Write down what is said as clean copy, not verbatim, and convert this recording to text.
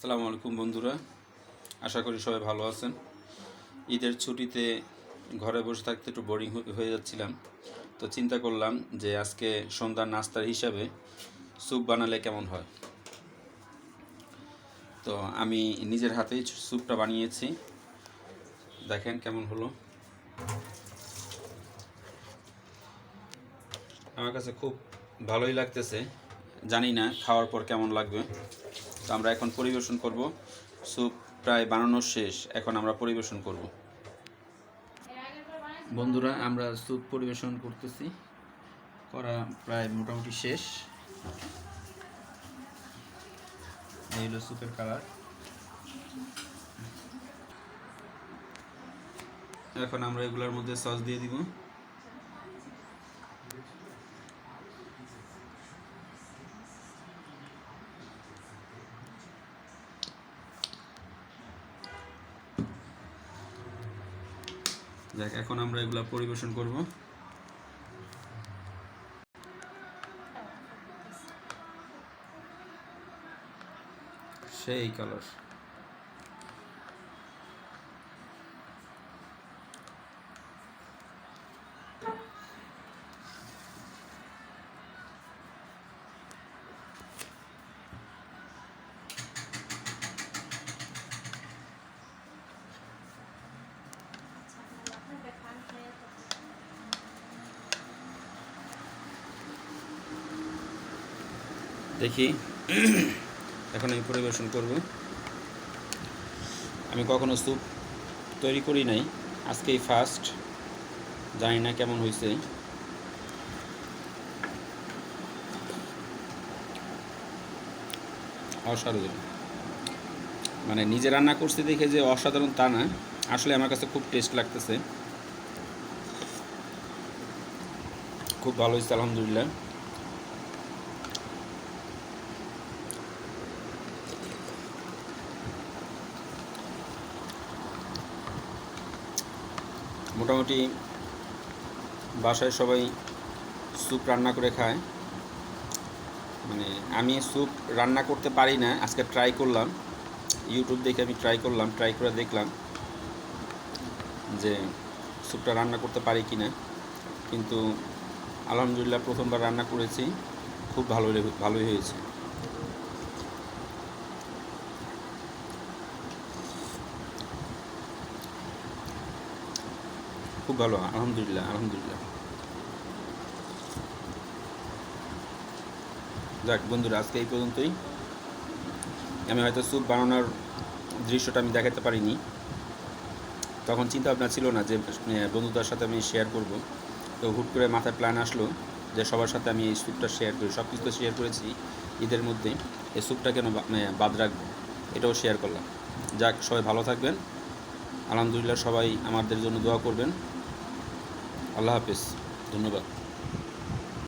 আসসালামু আলাইকুম বন্ধুরা, আশা করি সবাই ভালো আছেন। ঈদের ছুটিতে ঘরে বসে থাকতে একটু বোরিং হয়ে যাচ্ছিলাম, তো চিন্তা করলাম যে আজকে সন্ধ্যার নাস্তার হিসাবে স্যুপ বানালে কেমন হয়। তো আমি নিজের হাতেই স্যুপটা বানিয়েছি, দেখেন কেমন হলো। আমার কাছে খুব ভালোই লাগতেছে, জানি না খাওয়ার পর কেমন লাগবে। তো আমরা এখন পরিবেশন করব। স্যুপ প্রায় বানানো শেষ, এখন আমরা পরিবেশন করব। বন্ধুরা, আমরা স্যুপ পরিবেশন করতেছি, করা প্রায় মোটামুটি শেষ। এই হলো স্যুপের কালার। এখন আমরা এগুলোর মধ্যে সস দিয়ে দিব। দেখ, এখন আমরা এগুলা পরিবেশন করব। সেই কালার। দেখি, এখন আমি পরিবেশন করব। আমি কখনো স্যুপ তৈরি করি নাই, আজকেই ফার্স্ট, জানি না কেমন হয়েছে। অসাধারণ, মানে নিজে রান্না করছি দেখে যে অসাধারণ তা না, আসলে আমার কাছে খুব টেস্ট লাগতেছে, খুব ভালো হয়েছে আলহামদুলিল্লাহ। মোটামুটি বাসায় সবাই স্যুপ রান্না করে খায়। মানে আমি স্যুপ রান্না করতে পারি না, আজকে ট্রাই করলাম, ইউটিউব দেখে আমি ট্রাই করে দেখলাম যে স্যুপটা রান্না করতে পারি কি না। কিন্তু আলহামদুলিল্লাহ প্রথমবার রান্না করেছি, খুব ভালোই হয়েছে। খুব ভালো, আলহামদুলিল্লাহ। যাক বন্ধুরা, আজকে এই পর্যন্তই। আমি হয়তো স্যুপ বানানোর দৃশ্যটা আমি দেখাতে পারিনি, তখন চিন্তা ভাবনা ছিল না যে বন্ধুদের সাথে আমি শেয়ার করব। তো হুট করে মাথায় প্ল্যান আসলো যে সবার সাথে আমি এই স্যুপটা শেয়ার করি। সব কিছু তো শেয়ার করেছি ঈদের মধ্যে, এই স্যুপটা কেন বাদ রাখবো, এটাও শেয়ার করলাম। যাক, সবাই ভালো থাকবেন, আলহামদুলিল্লাহ। সবাই আমাদের জন্য দোয়া করবেন। আল্লাহ হাফেজ, ধন্যবাদ।